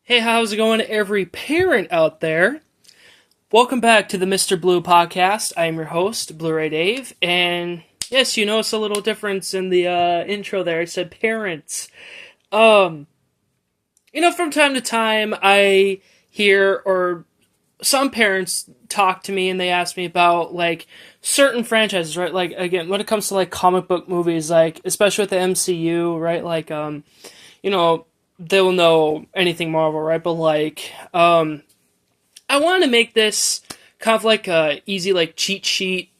Hey, how's it going, every parent out there? Welcome back to the Mr. Blue podcast. I am your host, Blu-rayDave, and yes, you notice a little difference in the intro there. It said parents. Um, from time to time, I hear or some parents talk to me and they ask me about like certain franchises, right? Like again, when it comes to like comic book movies, like especially with the MCU, right? Like you know, they'll know anything Marvel, right? But like, I want to make this kind of like a easy like cheat sheet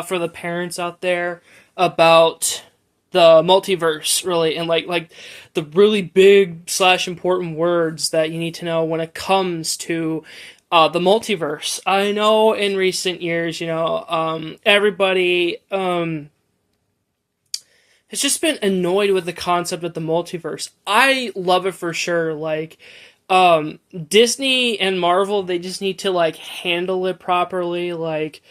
for the parents out there about the multiverse, really, and like the really big slash important words that you need to know when it comes to the multiverse. I know in recent years, everybody has just been annoyed with the concept of the multiverse. I love it for sure. Like, Disney and Marvel, they just need to like handle it properly. Like,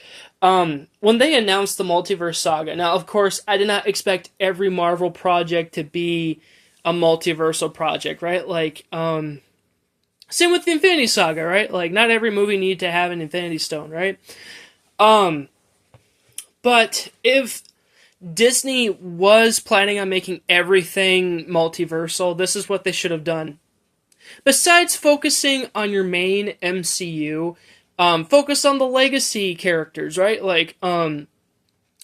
when they announced the Multiverse Saga, now of course I did not expect every Marvel project to be a multiversal project, right? Like, same with the Infinity Saga, right? Like, not every movie needed to have an Infinity Stone, right? But if Disney was planning on making everything multiversal, this is what they should have done. Besides focusing on your main MCU, focus on the legacy characters, right? Like,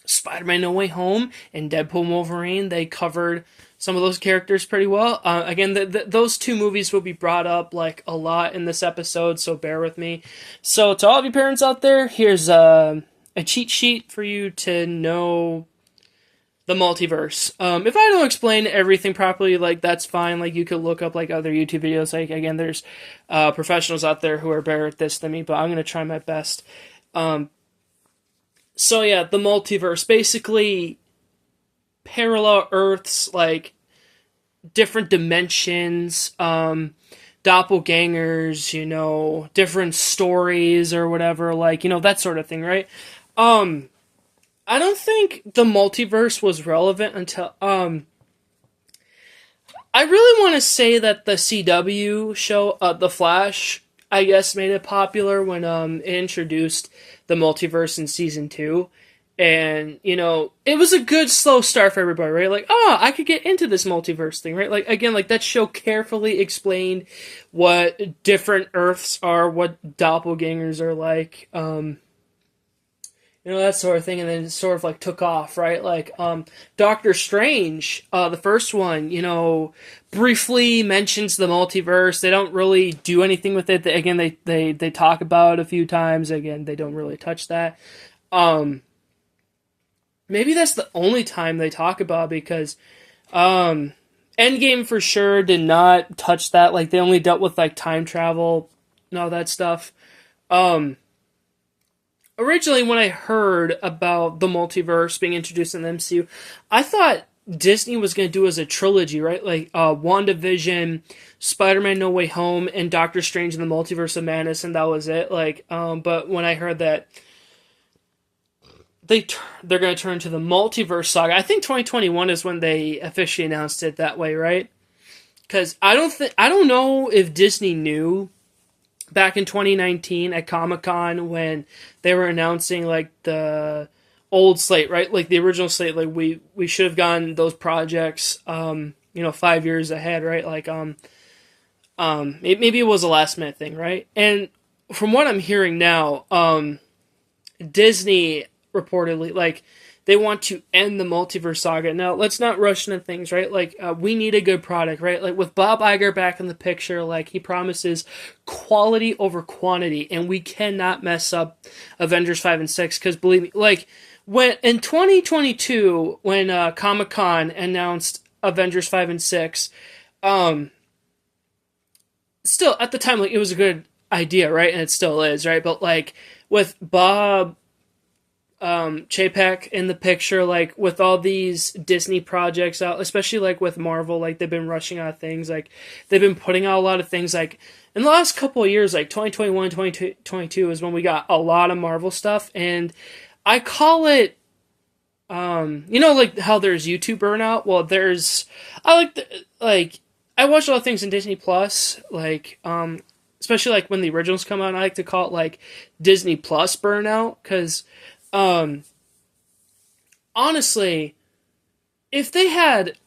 Spider-Man No Way Home and Deadpool and Wolverine, they covered some of those characters pretty well. Again, those two movies will be brought up, like, a lot in this episode, so bear with me. So, to all of you parents out there, here's a cheat sheet for you to know the multiverse. If I don't explain everything properly, like, that's fine. Like, you could look up, like, other YouTube videos. Like, again, there's professionals out there who are better at this than me, but I'm going to try my best. So, yeah, the multiverse. Basically, parallel Earths, like, different dimensions, doppelgangers, different stories or whatever, like, that sort of thing, right? I don't think the multiverse was relevant until, I really want to say that the CW show, The Flash, I guess, made it popular when, it introduced the multiverse in season 2. And, it was a good slow start for everybody, right? Like, I could get into this multiverse thing, right? Like, again, like, that show carefully explained what different Earths are, what doppelgangers are like, that sort of thing, and then it sort of, like, took off, right? Like, Doctor Strange, the first one, briefly mentions the multiverse. They don't really do anything with it. Again, they talk about it a few times. Again, they don't really touch that. Maybe that's the only time they talk about it, because, Endgame for sure did not touch that. Like, they only dealt with, like, time travel and all that stuff. Originally, when I heard about the multiverse being introduced in the MCU, I thought Disney was going to do it as a trilogy, right? Like, WandaVision, Spider-Man No Way Home, and Doctor Strange in the Multiverse of Madness, and that was it. Like, but when I heard that they're going to turn to the Multiverse Saga, I think 2021 is when they officially announced it that way, right? Because I don't know if Disney knew back in 2019 at Comic-Con when they were announcing, like, the old slate, right? Like, the original slate, like, we should have gotten those projects, 5 years ahead, right? Like, maybe it was a last-minute thing, right? And from what I'm hearing now, Disney reportedly, like, they want to end the multiverse saga. Now, let's not rush into things, right? Like, we need a good product, right? Like, with Bob Iger back in the picture, like, he promises quality over quantity, and we cannot mess up Avengers 5 and 6, because believe me, like, when in 2022, when Comic-Con announced Avengers 5 and 6, still, at the time, like, it was a good idea, right? And it still is, right? But, like, with Bob Chapek in the picture, like, with all these Disney projects out, especially, like, with Marvel, like, they've been rushing out things, like, they've been putting out a lot of things, like, in the last couple of years, like, 2021, 2022 is when we got a lot of Marvel stuff, and I call it, like, how there's YouTube burnout, well, I like I watch a lot of things in Disney Plus, like especially like when the originals come out. I like to call it like Disney Plus burnout, because honestly, if they had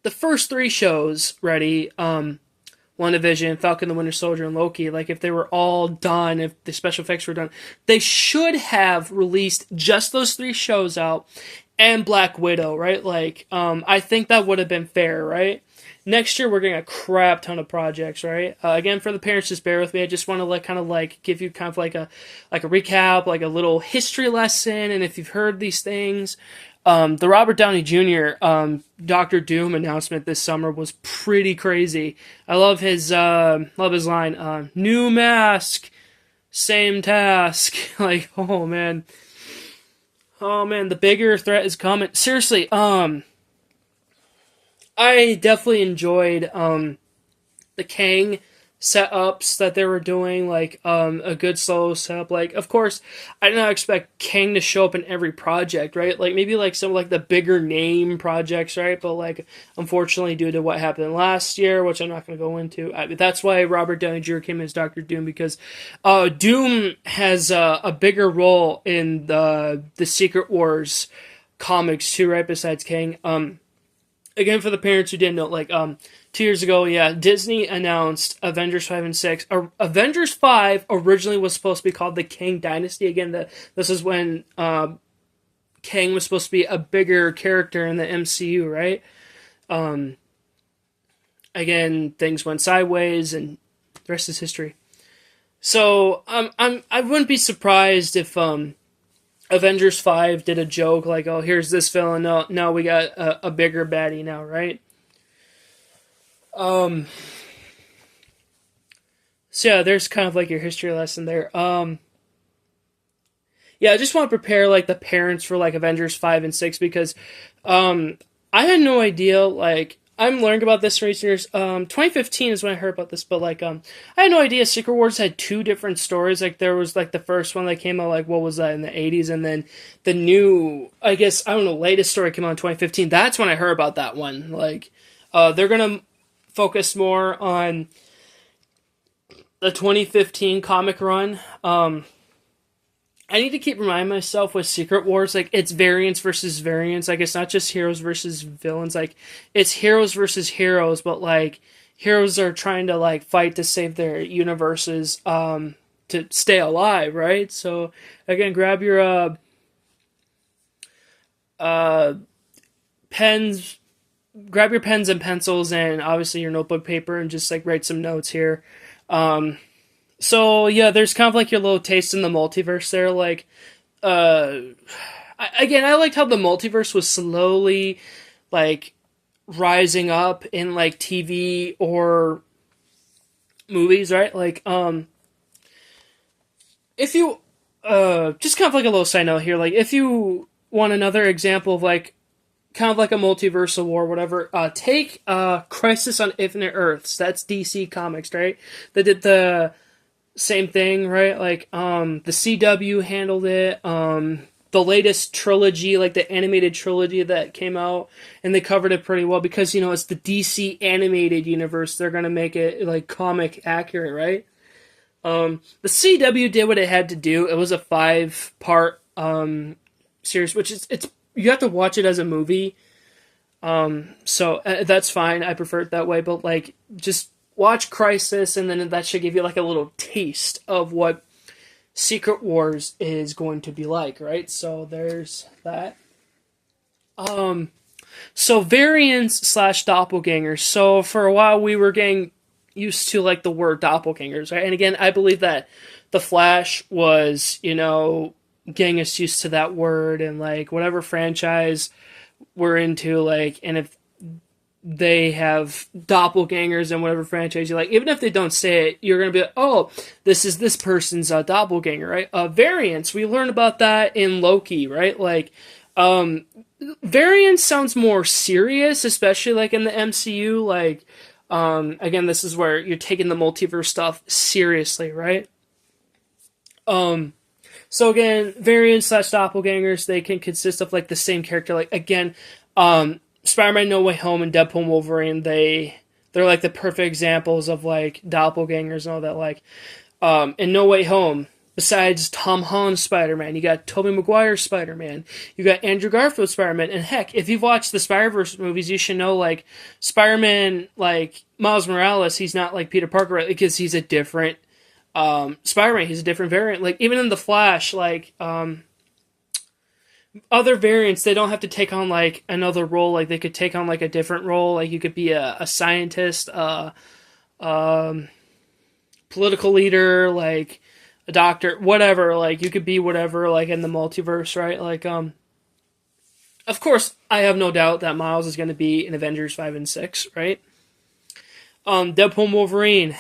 the first three shows ready, WandaVision, Falcon the Winter Soldier, and Loki, like if they were all done, if the special effects were done, they should have released just those three shows out and Black Widow, right? Like, I think that would have been fair, right? Next year we're getting a crap ton of projects, right? Again, for the parents, just bear with me. I just want to like kind of like give you kind of like a recap, like a little history lesson, and if you've heard these things. The Robert Downey Jr. Doctor Doom announcement this summer was pretty crazy. I love his line, new mask, same task. Like, oh man, the bigger threat is coming. Seriously, I definitely enjoyed the Kang setups that they were doing, like a good solo setup. Like, of course, I did not expect Kang to show up in every project, right? Like maybe like some of like the bigger name projects, right? But like unfortunately, due to what happened last year, which I'm not going to go into, that's why Robert Downey Jr. came as Doctor Doom, because Doom has a bigger role in the Secret Wars comics too, right? Besides Kang. Again, for the parents who didn't know, like 2 years ago, yeah, Disney announced Avengers 5 and 6. Avengers 5 originally was supposed to be called the Kang Dynasty. Again, this is when Kang was supposed to be a bigger character in the MCU, right? Again, things went sideways, and the rest is history. So I wouldn't be surprised if Avengers 5 did a joke like, oh, here's this villain, no, we got a bigger baddie now, right? So yeah, there's kind of like your history lesson there. Yeah, I just want to prepare like the parents for like Avengers 5 and 6, because I had no idea, like I'm learning about this in recent years. 2015 is when I heard about this, but like I had no idea Secret Wars had two different stories. Like there was like the first one that came out, like what was that, in the 80s, and then the new, I guess, I don't know, latest story came out in 2015. That's when I heard about that one. Like they're gonna focus more on the 2015 comic run. I need to keep reminding myself with Secret Wars, like, it's variants versus variants. Like, it's not just heroes versus villains. Like, it's heroes versus heroes, but, like, heroes are trying to, like, fight to save their universes, to stay alive, right? So, again, grab your, pens, grab your pens and pencils, and obviously your notebook paper, and just, like, write some notes here. So, yeah, there's kind of like your little taste in the multiverse there. Like, I liked how the multiverse was slowly, like, rising up in, like, TV or movies, right? Like, if you, just kind of like a little side note here, like, if you want another example of, like, kind of like a multiversal war, whatever, take, Crisis on Infinite Earths. That's DC Comics, right? They did the same thing, right? Like, the CW handled it, the latest trilogy, like the animated trilogy that came out, and they covered it pretty well, because, you know, it's the DC animated universe, they're gonna make it, like, comic accurate, right? The CW did what it had to do. It was a 5-part, series, which it's you have to watch it as a movie, so that's fine, I prefer it that way, but, like, just watch Crisis, and then that should give you like a little taste of what Secret Wars is going to be like, right? So there's that. So variants / doppelgangers. So for a while we were getting used to like the word doppelgangers, right? And again, I believe that the Flash was, you know, getting us used to that word, and like whatever franchise we're into, like, and if they have doppelgangers in whatever franchise you like, even if they don't say it, you're going to be like, oh, this is this person's doppelganger, right? Variants, we learned about that in Loki, right? Like, variants sounds more serious, especially like in the MCU. Like, again, this is where you're taking the multiverse stuff seriously, right? So again, variants / doppelgangers, they can consist of like the same character. Like, again, Spider-Man No Way Home and Deadpool and Wolverine, they They're like the perfect examples of like doppelgangers and all that. Like, in No Way Home, besides Tom Holland's Spider-Man, you got Tobey Maguire's Spider-Man, you got Andrew Garfield's Spider-Man, and heck, if you've watched the Spider-Verse movies, you should know, like, Spider-Man, like, Miles Morales, he's not like Peter Parker, right? Because he's a different, Spider-Man, he's a different variant. Like, even in The Flash, like, other variants, they don't have to take on, like, another role, like, they could take on, like, a different role, like, you could be a scientist, political leader, like, a doctor, whatever, like, you could be whatever, like, in the multiverse, right? Like, of course, I have no doubt that Miles is going to be in Avengers 5 and 6, right? Deadpool and Wolverine,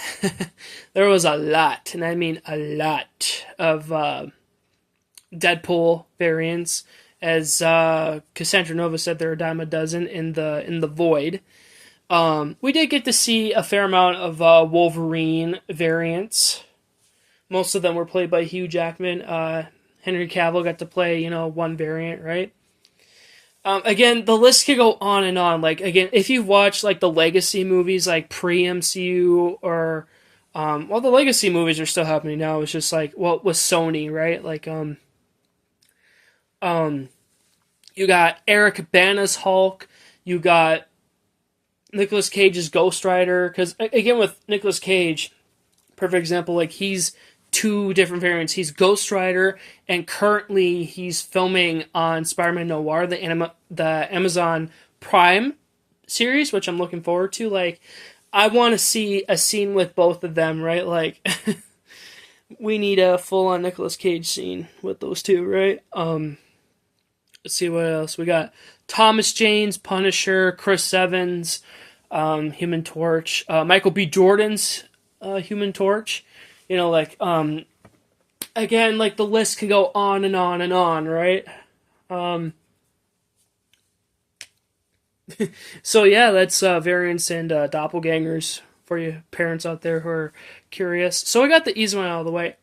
there was a lot, and I mean a lot, of, Deadpool variants, as, Cassandra Nova said, there are a dime a dozen in the void. We did get to see a fair amount of, Wolverine variants. Most of them were played by Hugh Jackman. Henry Cavill got to play, one variant, right? Again, the list could go on and on. Like, again, if you've watched, like, the Legacy movies, like, pre-MCU, or, well, the Legacy movies are still happening now. It's just, like, well, with Sony, right? Like, you got Eric Bana's Hulk, you got Nicolas Cage's Ghost Rider, because, again, with Nicolas Cage, perfect example, like, he's two different variants. He's Ghost Rider, and currently he's filming on Spider-Man Noir, the Amazon Prime series, which I'm looking forward to. Like, I want to see a scene with both of them, right? Like, we need a full-on Nicolas Cage scene with those two, right? Let's see what else. We got Thomas Jane's Punisher, Chris Evans, Human Torch, Michael B. Jordan's Human Torch. Like, again, like, the list can go on and on and on, right? So, yeah, that's variants and doppelgangers for you parents out there who are curious. So I got the easy one out of the way.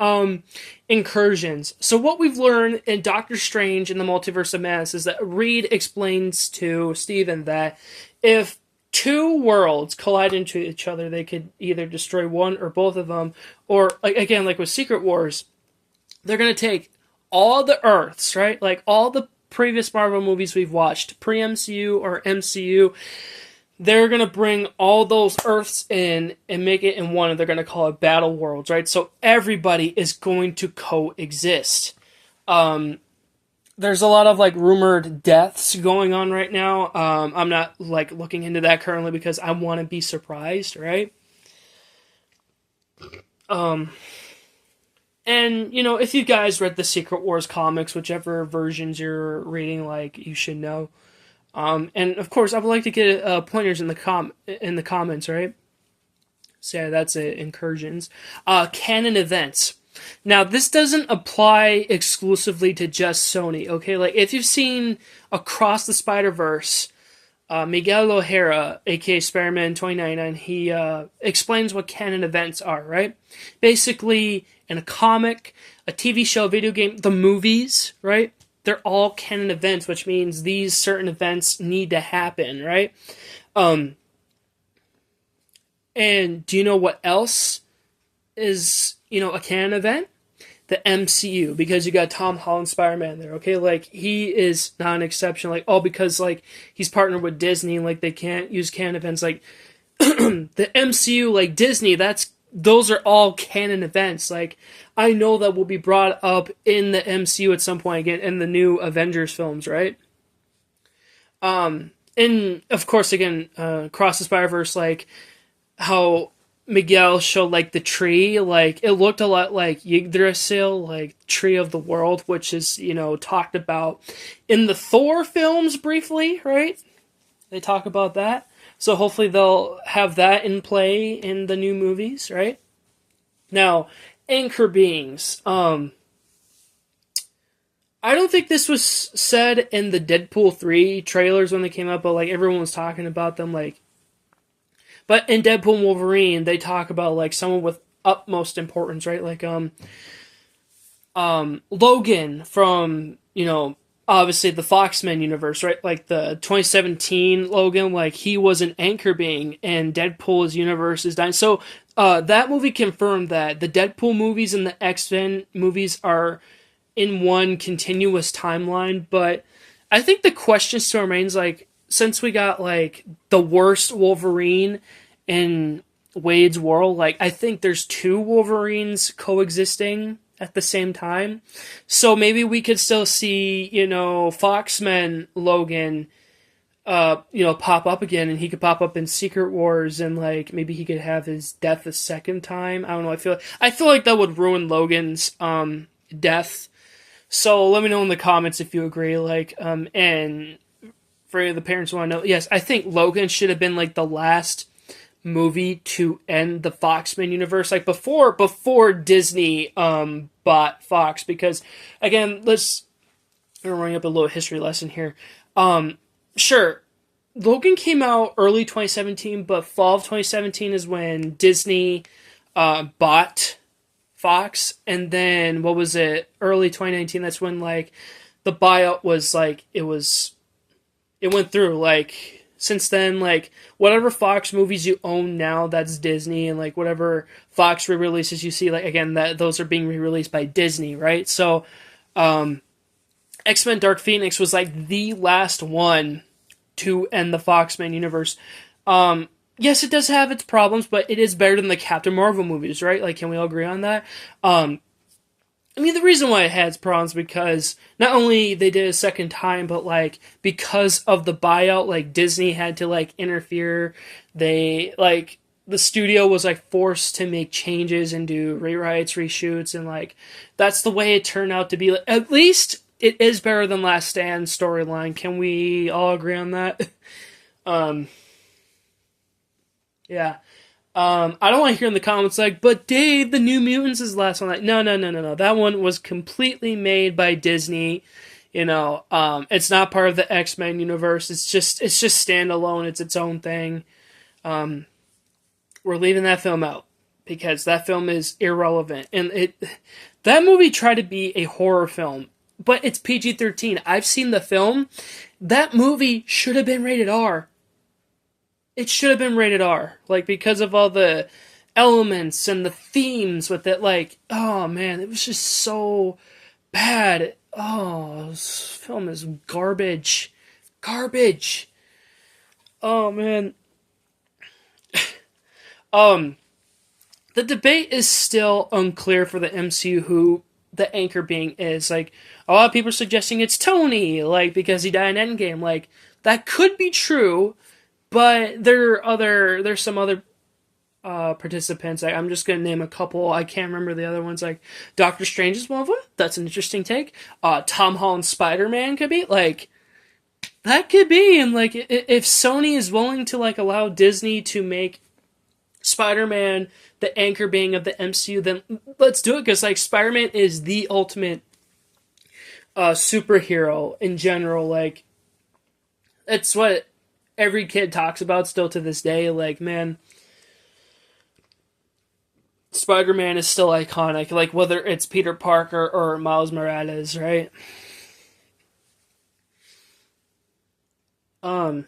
Incursions. So what we've learned in Doctor Strange in the Multiverse of Madness is that Reed explains to Stephen that if two worlds collide into each other, they could either destroy one or both of them, or, like, again, like with Secret Wars, they're going to take all the Earths, right? Like, all the previous Marvel movies we've watched, pre-MCU or MCU, they're going to bring all those Earths in and make it in one, and they're going to call it Battle Worlds, right? So everybody is going to coexist. There's a lot of, like, rumored deaths going on right now. I'm not, like, looking into that currently because I want to be surprised, right? And, if you guys read the Secret Wars comics, whichever versions you're reading, like, you should know. And, of course, I would like to get pointers in the comments, right? So, yeah, that's it, incursions. Canon events. Now, this doesn't apply exclusively to just Sony, okay? Like, if you've seen Across the Spider-Verse, Miguel O'Hara, aka Spider-Man 2099, he explains what canon events are, right? Basically, in a comic, a TV show, video game, the movies, right? They're all canon events, which means these certain events need to happen, right? And do you know what else is, a canon event? The MCU, because you got Tom Holland Spider-Man there, okay? Like, he is not an exception, like, because, like, he's partnered with Disney, like, they can't use canon events, like, the MCU, like, Disney, those are all canon events, like, I know that will be brought up in the MCU at some point, again, in the new Avengers films, right? And, of course, again, Across the Spider-Verse, like, how Miguel showed, like, the tree, like, it looked a lot like Yggdrasil, like, Tree of the World, which is, talked about in the Thor films briefly, right? They talk about that. So hopefully they'll have that in play in the new movies, right? Now, anchor beings. I don't think this was said in the Deadpool 3 trailers when they came out, but, like, everyone was talking about them, like, but in Deadpool and Wolverine, they talk about, like, someone with utmost importance, right? Like, Logan from, obviously the Foxman universe, right? Like the 2017 Logan, like he was an anchor being, and Deadpool's universe is dying. So that movie confirmed that the Deadpool movies and the X-Men movies are in one continuous timeline. But I think the question still remains, like, since we got like the worst Wolverine in Wade's world, like I think there's two Wolverines coexisting at the same time. So maybe we could still see, Foxman Logan, pop up again, and he could pop up in Secret Wars, and like maybe he could have his death a second time. I don't know. I feel like that would ruin Logan's death. So let me know in the comments if you agree. Like, and for the parents who want to know, yes, I think Logan should have been like the last movie to end the Foxman universe, like before Disney bought Fox. Because again, we're running up a little history lesson here. Sure, Logan came out early 2017, but fall of 2017 is when Disney bought Fox, and then what was it? Early 2019. That's when like the buyout was like it went through. Like since then, like whatever Fox movies you own now, that's Disney, and like whatever Fox re-releases you see, like again, that those are being re-released by Disney, right? So, X-Men Dark Phoenix was like the last one to end the Foxman universe. Yes, it does have its problems, but it is better than the Captain Marvel movies, right? Like, can we all agree on that? I mean, the reason why it has problems because not only they did it a second time, but like because of the buyout, like Disney had to like interfere. They like the studio was like forced to make changes and do rewrites, reshoots, and like that's the way it turned out to be. Like, at least it is better than Last Stand storyline. Can we all agree on that? Yeah. I don't want to hear in the comments like, but Dave, the New Mutants is the last one. Like, no. That one was completely made by Disney. It's not part of the X-Men universe. It's just standalone. It's its own thing. We're leaving that film out because that film is irrelevant. And that movie tried to be a horror film, but it's PG-13. I've seen the film. That movie should have been rated R. It should have been rated R, like, because of all the elements and the themes with it. Like, oh man, it was just so bad. Oh, this film is garbage. Garbage. Oh man. The debate is still unclear for the MCU who the anchor being is. Like, a lot of people are suggesting it's Tony, like, because he died in Endgame. Like, that could be true. But there's some other participants. I'm just going to name a couple. I can't remember the other ones. Like, Doctor Strange is one of them. That's an interesting take. Tom Holland's Spider-Man could be. Like, that could be. And, like, if Sony is willing to, like, allow Disney to make Spider-Man the anchor being of the MCU, then let's do it. Because, like, Spider-Man is the ultimate superhero in general. Like, it's what every kid talks about still to this day. Like, man, Spider-Man is still iconic. Like, whether it's Peter Parker or Miles Morales, right? And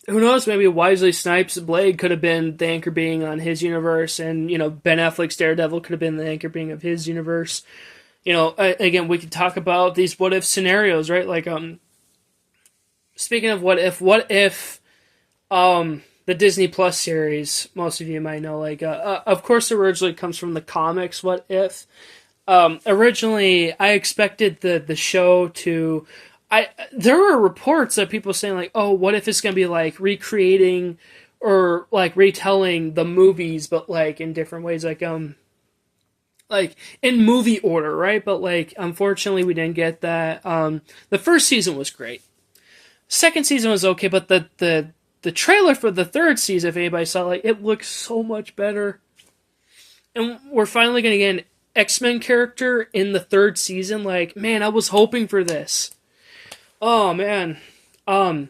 who knows, maybe Wesley Snipes' Blade could have been the anchor being on his universe, and, Ben Affleck's Daredevil could have been the anchor being of his universe. Again, we could talk about these what-if scenarios, right? Like, speaking of what if, the Disney Plus series, most of you might know, like, of course, originally comes from the comics, What If. Originally, I expected the show to, there were reports of people saying, like, oh, what if it's going to be, like, recreating or, like, retelling the movies, but, like, in different ways, like, in movie order, right? But, like, unfortunately, we didn't get that. The first season was great. Second season was okay, but the trailer for the third season, if anybody saw, like, it looks so much better. And we're finally going to get an X-Men character in the third season. Like, man, I was hoping for this. Oh, man. And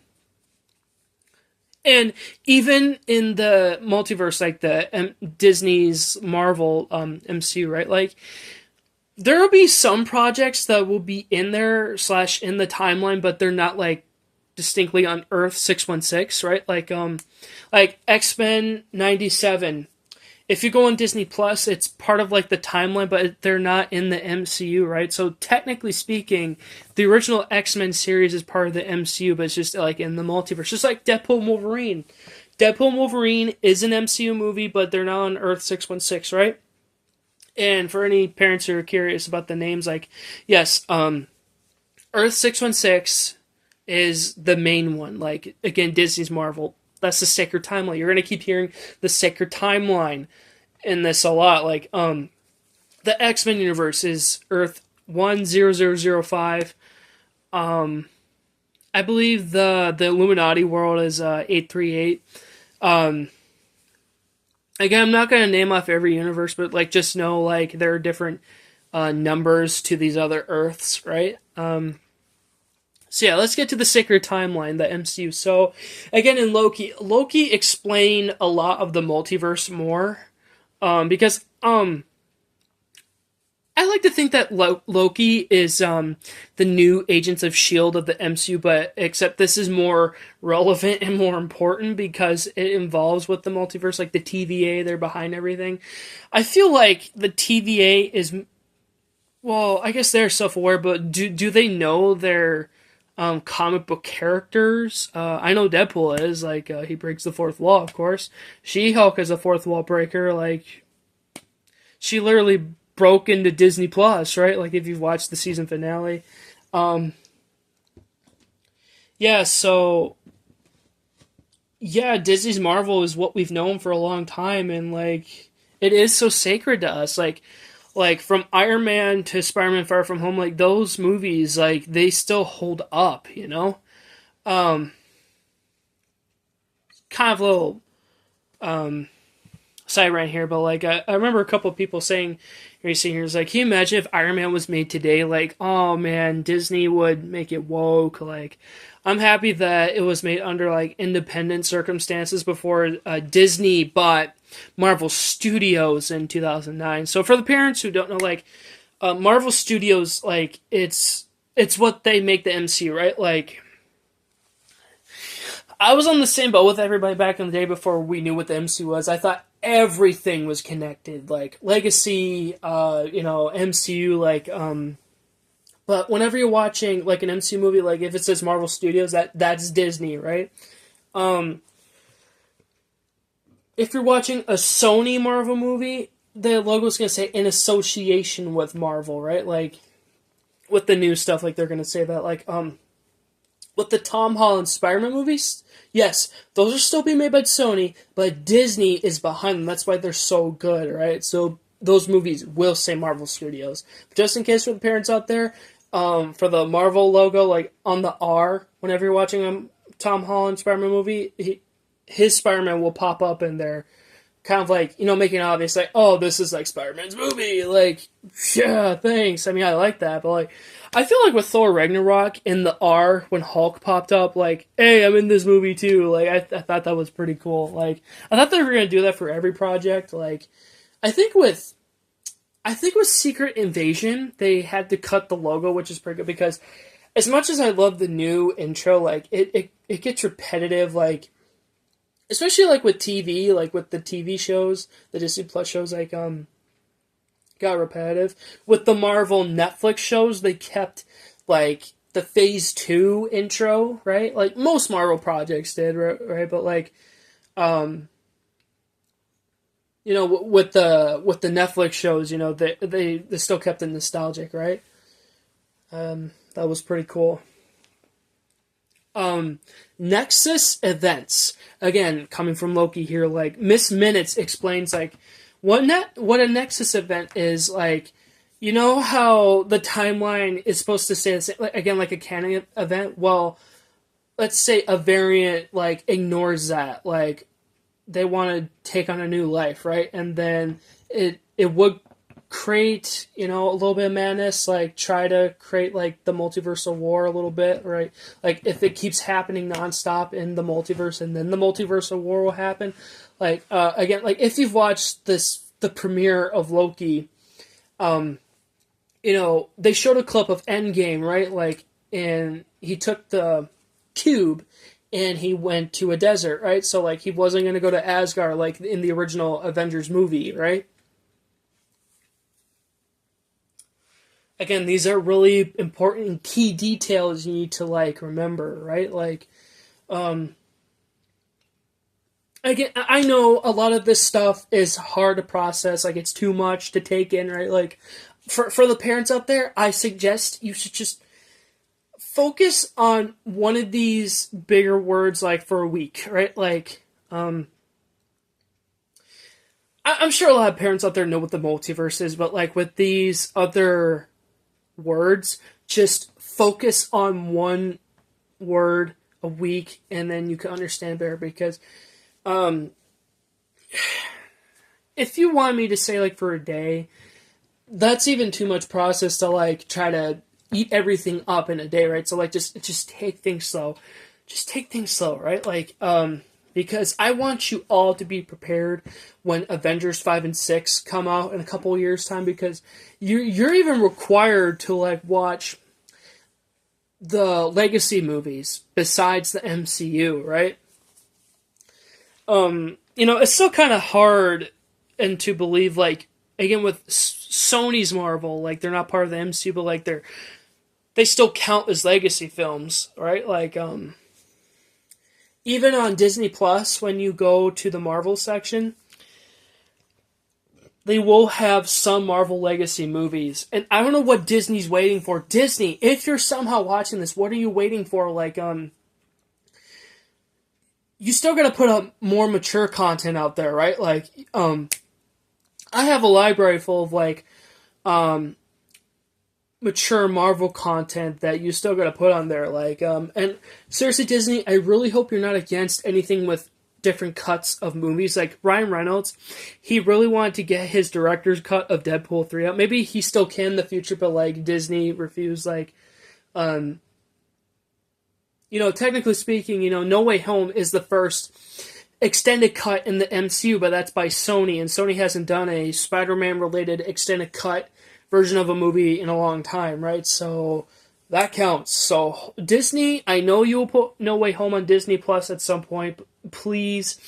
even in the multiverse, like the Disney's Marvel MCU, right? Like, there will be some projects that will be in there slash in the timeline, but they're not like distinctly on Earth 616, right? Like X-Men 97. If you go on Disney Plus, it's part of like the timeline, but they're not in the MCU, right? So technically speaking, the original X-Men series is part of the MCU, but it's just like in the multiverse, just like Deadpool and Wolverine. Deadpool and Wolverine is an MCU movie, but they're not on Earth 616, right? And for any parents who are curious about the names, like, yes, Earth 616 is the main one. Like, again, Disney's Marvel. That's the sacred timeline. You're going to keep hearing the sacred timeline in this a lot. Like, the X-Men universe is Earth 10005. I believe the Illuminati world is 838. Again, I'm not going to name off every universe, but like just know like there are different numbers to these other Earths, right? So yeah, let's get to the sacred timeline, the MCU. So again, in Loki explained a lot of the multiverse more, because I like to think that Loki is the new Agents of S.H.I.E.L.D. of the MCU, but except this is more relevant and more important because it involves with the multiverse, like the TVA, they're behind everything. I feel like the TVA is, well, I guess they're self-aware, but do they know their comic book characters? I know Deadpool is, like, he breaks the fourth wall, of course. She-Hulk is a fourth wall breaker, like, she literally broke into Disney Plus, right? Like if you've watched the season finale. Disney's Marvel is what we've known for a long time, and like it is so sacred to us. Like from Iron Man to Spider-Man Far From Home, like those movies, like they still hold up, you know? Kind of a little side right here, but like I remember a couple of people saying recently here, like, can you imagine if Iron Man was made today? Like, oh man, Disney would make it woke. Like, I'm happy that it was made under like independent circumstances before Disney bought Marvel Studios in 2009. So for the parents who don't know, like Marvel Studios, like it's what they make the MCU, right? Like, I was on the same boat with everybody back in the day before we knew what the MCU was. I thought everything was connected, like Legacy, MCU, like, but whenever you're watching like an MCU movie, like if it says Marvel Studios, that's Disney, right? If you're watching a Sony Marvel movie, the logo's gonna say in association with Marvel, right? Like with the new stuff, like they're gonna say that, like, with the Tom Holland Spider-Man movies, yes, those are still being made by Sony, but Disney is behind them. That's why they're so good, right? So those movies will say Marvel Studios. Just in case for the parents out there, for the Marvel logo, like on the R, whenever you're watching a Tom Holland Spider-Man movie, his Spider-Man will pop up in there, kind of like, making it obvious, like, oh, this is like Spider-Man's movie. Like, yeah, thanks. I mean, I like that, but like, I feel like with Thor Ragnarok in the R when Hulk popped up, like, hey, I'm in this movie too. Like, I thought that was pretty cool. Like, I thought they were gonna do that for every project. Like, I think with Secret Invasion, they had to cut the logo, which is pretty good because as much as I love the new intro, like it gets repetitive, like especially like with TV, like with the TV shows, the Disney Plus shows, like got repetitive. With the Marvel Netflix shows, they kept like the Phase 2 intro, right? Like most Marvel projects did, right? But like with the Netflix shows, they still kept it nostalgic, right? That was pretty cool. Nexus events, again coming from Loki here, like Miss Minutes explains like what a Nexus event is. Like, you know how the timeline is supposed to stay the same, like, again, like a canon event. Well, let's say a variant like ignores that, like they want to take on a new life, right? And then it would create, a little bit of madness, like try to create like the multiversal war a little bit, right? Like if it keeps happening nonstop in the multiverse, and then the multiversal war will happen. Like, again, like if you've watched the premiere of Loki, they showed a clip of Endgame, right? Like, and he took the cube and he went to a desert, right? So, like, he wasn't going to go to Asgard like in the original Avengers movie, right? Again, these are really important and key details you need to, like, remember, right? Like, again, I know a lot of this stuff is hard to process, like, it's too much to take in, right? Like, for the parents out there, I suggest you should just focus on one of these bigger words, like, for a week, right? Like, I'm sure a lot of parents out there know what the multiverse is, but, like, with these other words, just focus on one word a week, and then you can understand better, because if you want me to say, like, for a day, that's even too much process to, like, try to eat everything up in a day, right? So, like, just take things slow. Just take things slow, right? Like, because I want you all to be prepared when Avengers 5 and 6 come out in a couple of years' time, because you're even required to, like, watch the legacy movies besides the MCU, right? It's still kind of hard and to believe, like, again, with Sony's Marvel, like, they're not part of the MCU, but, like, they still count as legacy films, right? Like, even on Disney Plus, when you go to the Marvel section, they will have some Marvel legacy movies. And I don't know what Disney's waiting for. Disney, if you're somehow watching this, what are you waiting for? Like, you still gotta put up more mature content out there, right? Like, I have a library full of, like, mature Marvel content that you still gotta put on there. Like, and seriously, Disney, I really hope you're not against anything with different cuts of movies. Like, Ryan Reynolds, he really wanted to get his director's cut of Deadpool 3 out. Maybe he still can in the future, but, like, Disney refused. Like, technically speaking, No Way Home is the first extended cut in the MCU, but that's by Sony, and Sony hasn't done a Spider-Man related extended cut version of a movie in a long time, right? So that counts. So Disney, I know you will put No Way Home on Disney Plus at some point, but please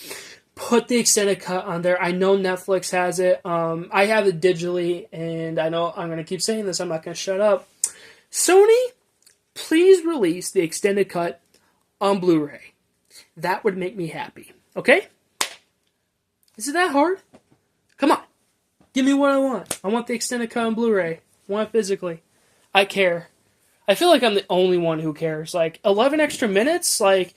put the extended cut on there. I know Netflix has it. I have it digitally, and I know I'm going to keep saying this. I'm not going to shut up. Sony, please release the extended cut on Blu-ray. That would make me happy. Okay? Is it that hard? Come on. Give me what I want. I want the extended cut on Blu-ray. I want it physically. I care. I feel like I'm the only one who cares. Like, 11 extra minutes? Like,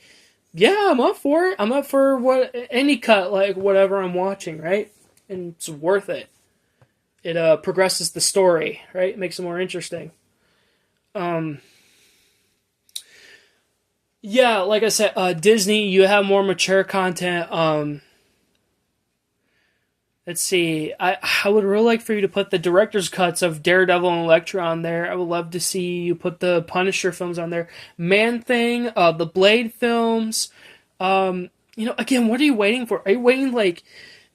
yeah, I'm up for it. I'm up for any cut, like, whatever I'm watching, right? And it's worth it. It progresses the story, right? It makes it more interesting. Yeah, like I said, Disney, you have more mature content. Let's see. I would really like for you to put the director's cuts of Daredevil and Elektra on there. I would love to see you put the Punisher films on there. Man-Thing, the Blade films. Again, what are you waiting for? Are you waiting, like...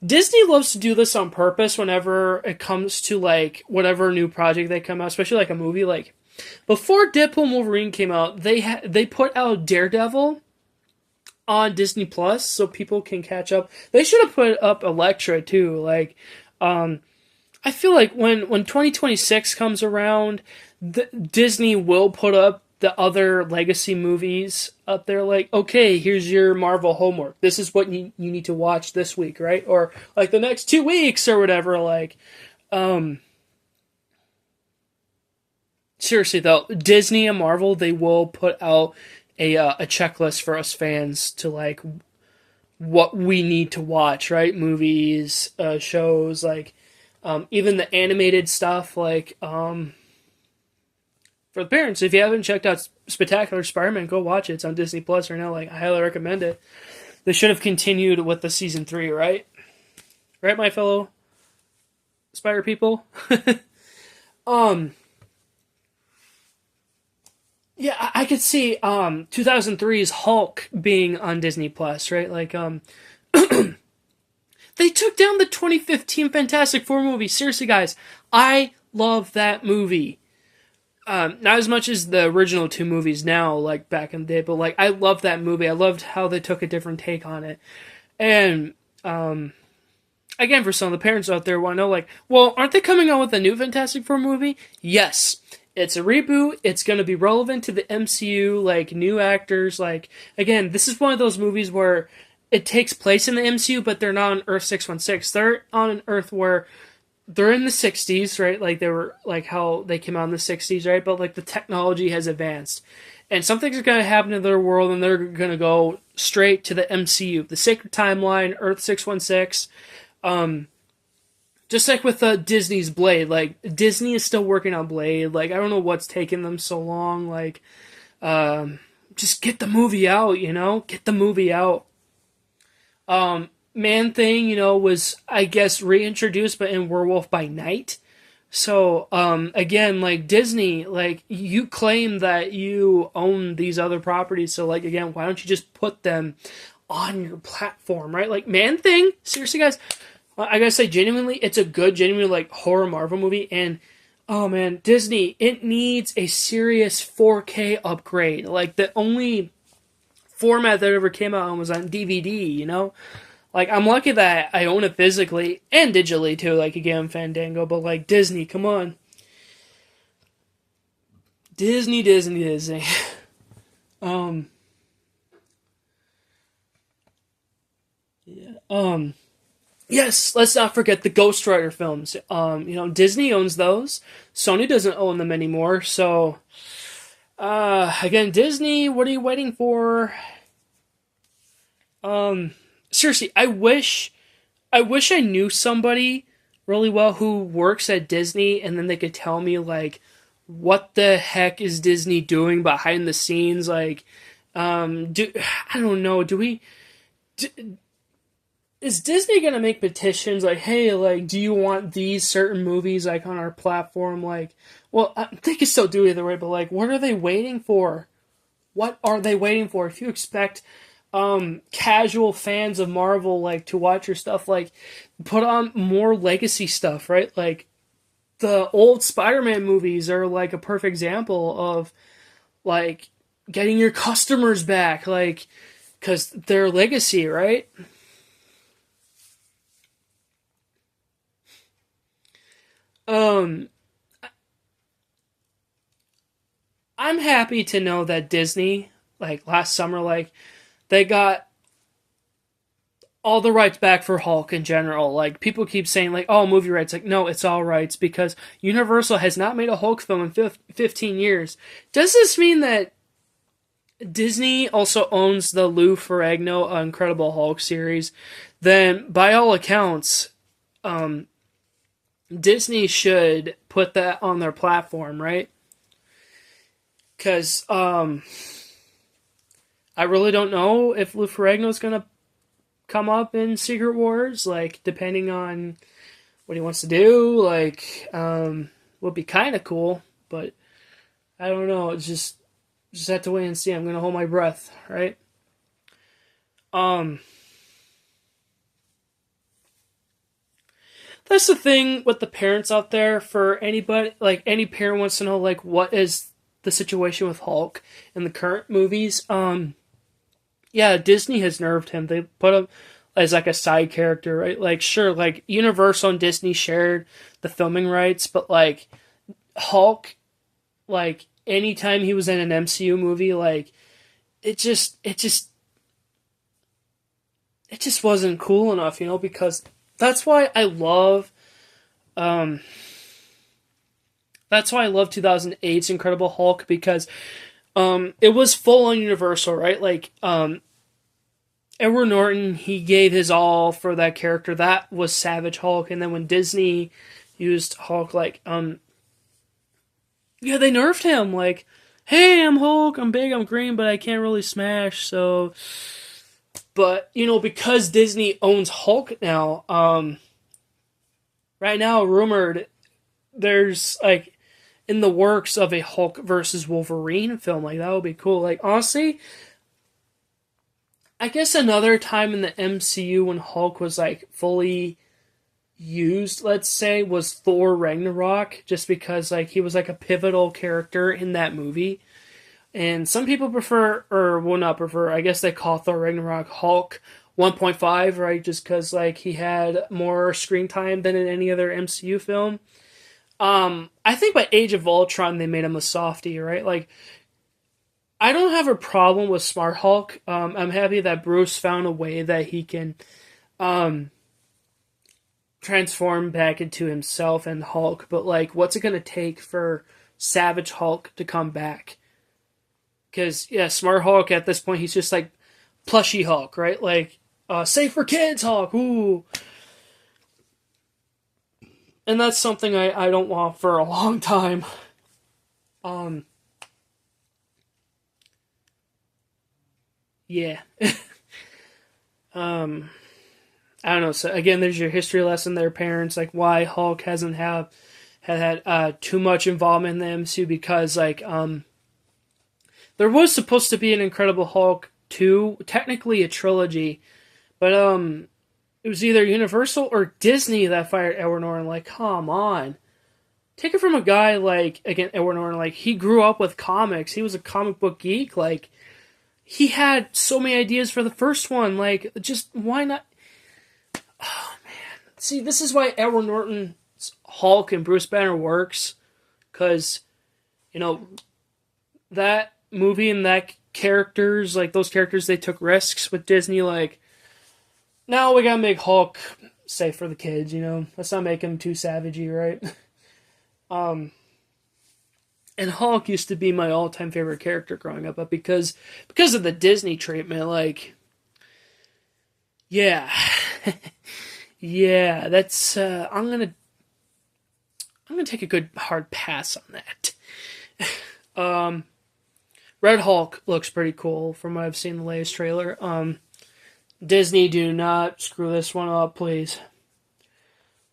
Disney loves to do this on purpose whenever it comes to, like, whatever new project they come out, especially, like, a movie. Like, before Deadpool and Wolverine came out, they put out Daredevil on Disney Plus so people can catch up. They should have put up Elektra too. Like, I feel like when 2026 comes around, Disney will put up the other legacy movies up there. Like, okay, here's your Marvel homework. This is what you need to watch this week, right? Or like the next 2 weeks or whatever. Like, seriously though, Disney and Marvel, they will put out a checklist for us fans to, like, what we need to watch, right? Movies, shows, like, even the animated stuff, like, for the parents, if you haven't checked out Spectacular Spider-Man, go watch it. It's on Disney Plus right now. Like, I highly recommend it. They should have continued with the season 3, right? Right, my fellow Spider people? Yeah, I could see 2003's Hulk being on Disney Plus, right? Like, they took down the 2015 Fantastic Four movie. Seriously, guys, I love that movie. Not as much as the original two movies now, like back in the day, but like I loved that movie. I loved how they took a different take on it. And again, for some of the parents out there want to know, like, well, aren't they coming out with a new Fantastic Four movie? Yes. It's a reboot. It's going to be relevant to the MCU, like new actors. Like, again, this is one of those movies where it takes place in the MCU, but they're not on Earth 616. They're on an Earth where they're in the 60s, right? Like they were, like how they came out in the 60s, right? But like the technology has advanced. And something's going to happen to their world, and they're going to go straight to the MCU, the Sacred Timeline, Earth 616. Just like with Disney's Blade, like Disney is still working on Blade. Like I don't know what's taking them so long. Like, just get the movie out, get the movie out. Man Thing, was I guess reintroduced, but in Werewolf by Night. So, again, like Disney, like you claim that you own these other properties. So, like again, why don't you just put them on your platform, right? Like Man Thing, seriously, guys. I gotta say, genuinely, it's a good, genuinely, like, horror Marvel movie, and, oh man, Disney, it needs a serious 4K upgrade. Like, the only format that ever came out was on DVD, Like, I'm lucky that I own it physically, and digitally, too, like, again, Fandango, but, like, Disney, come on. Disney. Yeah, yes, let's not forget the Ghost Rider films. Disney owns those. Sony doesn't own them anymore. So, again, Disney, what are you waiting for? Seriously, I wish I knew somebody really well who works at Disney, and then they could tell me, like, what the heck is Disney doing behind the scenes? Like, I don't know, is Disney gonna make petitions like, hey, like, do you want these certain movies like on our platform? Like, well, they can still do either way, but like, what are they waiting for? What are they waiting for? If you expect casual fans of Marvel like to watch your stuff, like, put on more legacy stuff, right? Like, the old Spider-Man movies are like a perfect example of like getting your customers back, like, because they're legacy, right? I'm happy to know that Disney, like last summer, like they got all the rights back for Hulk in general. Like people keep saying, like, oh, movie rights. Like, no, it's all rights because Universal has not made a Hulk film in 15 years. Does this mean that Disney also owns the Lou Ferrigno Incredible Hulk series? Then, by all accounts, Disney should put that on their platform, right? Because I really don't know if Lou Ferrigno is going to come up in Secret Wars, like, depending on what he wants to do. Like, would be kind of cool, but I don't know. It's just have to wait and see. I'm going to hold my breath, right? That's the thing with the parents out there. For anybody, like any parent wants to know, like, what is the situation with Hulk in the current movies? Yeah, Disney has nerfed him. They put him as like a side character, right? Like, sure, like Universal and Disney shared the filming rights, but like Hulk, like anytime he was in an MCU movie, like it just wasn't cool enough, because that's why I love 2008's Incredible Hulk, because it was full on Universal, right? Like Edward Norton, he gave his all for that character. That was Savage Hulk. And then when Disney used Hulk, like yeah, they nerfed him. Like, hey, I'm Hulk, I'm big, I'm green, but I can't really smash. So, but because Disney owns Hulk now, right now rumored there's like in the works of a Hulk versus Wolverine film. Like, that would be cool. Like, honestly, I guess another time in the MCU when Hulk was like fully used, let's say, was Thor Ragnarok, just because like he was like a pivotal character in that movie. And some people prefer, or will not prefer, I guess they call Thor Ragnarok Hulk 1.5, right? Just because like he had more screen time than in any other MCU film. I think by Age of Ultron they made him a softie, right? Like, I don't have a problem with Smart Hulk. I'm happy that Bruce found a way that he can transform back into himself and Hulk. But like, what's it gonna take for Savage Hulk to come back? Because yeah, Smart Hulk at this point he's just like plushy Hulk, right? Like safe for kids Hulk. Ooh. And that's something I don't want for a long time. Yeah. I don't know. So again, there's your history lesson there, parents. Like why Hulk hasn't had too much involvement in the MCU, because like there was supposed to be an Incredible Hulk 2, technically a trilogy, but it was either Universal or Disney that fired Edward Norton. Like, come on. Take it from a guy like, again, Edward Norton, like, he grew up with comics. He was a comic book geek. Like, he had so many ideas for the first one. Like, just, why not? Oh, man. See, this is why Edward Norton's Hulk and Bruce Banner works. Because, you know, that movie and that characters, like, those characters, they took risks with Disney, like, now we gotta make Hulk safe for the kids, you know? Let's not make him too savagey, right? And Hulk used to be my all-time favorite character growing up, but because of the Disney treatment, like, yeah. Yeah, that's, I'm gonna take a good hard pass on that. Red Hulk looks pretty cool from what I've seen in the latest trailer. Disney, do not screw this one up, please.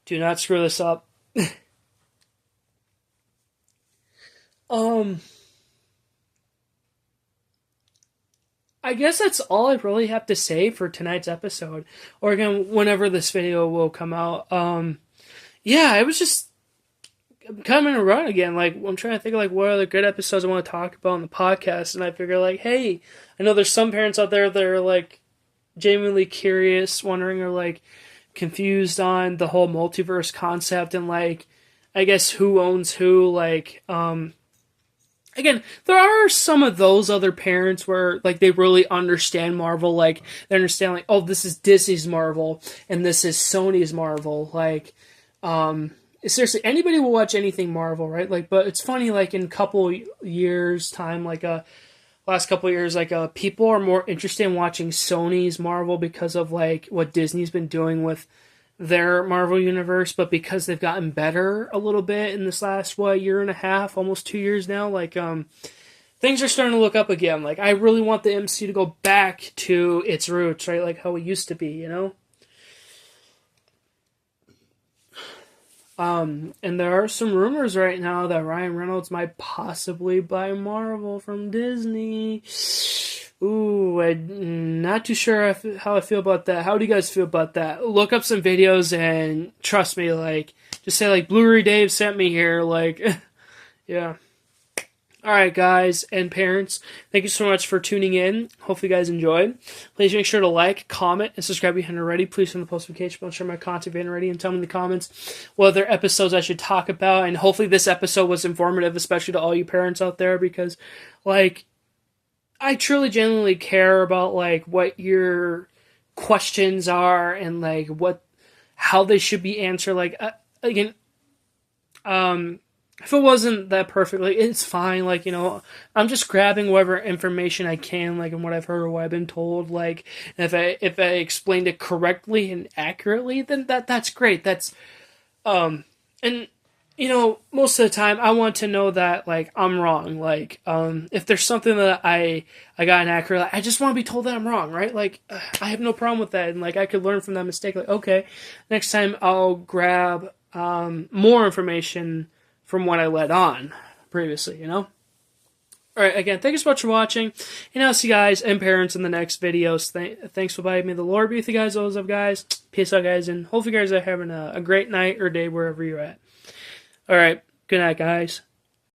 Do not screw this up. I guess that's all I really have to say for tonight's episode. Or again, whenever this video will come out. Yeah, I was just coming to run again. Like, I'm trying to think of like what other good episodes I want to talk about on the podcast, and I figure like, hey, I know there's some parents out there that are like genuinely curious, wondering, or like confused on the whole multiverse concept, and like, I guess who owns who. Like, again, there are some of those other parents where like they really understand Marvel. Like, they understand like, oh, this is Disney's Marvel and this is Sony's Marvel. Like, seriously, anybody will watch anything Marvel, right? Like, but it's funny, like in a couple years time, like last couple of years, like people are more interested in watching Sony's Marvel because of like what Disney's been doing with their Marvel universe, but because they've gotten better a little bit in this last year and a half, almost 2 years now, like things are starting to look up again. Like, I really want the MCU to go back to its roots, right? Like how it used to be, you know? And there are some rumors right now that Ryan Reynolds might possibly buy Marvel from Disney. Ooh, I'm not too sure how I feel about that. How do you guys feel about that? Look up some videos and trust me, like, just say, like, Blu-rayDave sent me here, like, yeah. Alright, guys and parents, thank you so much for tuning in. Hopefully you guys enjoyed. Please make sure to like, comment, and subscribe if you haven't already. Please turn the post notification bell, share my content if you haven't already, and tell me in the comments what other episodes I should talk about. And hopefully this episode was informative, especially to all you parents out there, because, like, I truly genuinely care about, like, what your questions are and, like, how they should be answered. Like, again, if it wasn't that perfect, like, it's fine. Like, you know, I'm just grabbing whatever information I can, like, and what I've heard or what I've been told. Like, and if I explained it correctly and accurately, then that's great. That's, and, you know, most of the time I want to know that, like, I'm wrong. Like, if there's something that I got inaccurate, I just want to be told that I'm wrong, right? Like, I have no problem with that. And, like, I could learn from that mistake. Like, okay, next time I'll grab, more information from what I let on previously, you know? Alright, again, thank you so much for watching, and I'll see you guys and parents in the next videos. Thanks for buying me. The Lord be with you guys, those of guys. Peace out, guys, and hopefully you guys are having a great night or day wherever you're at. Alright, good night, guys.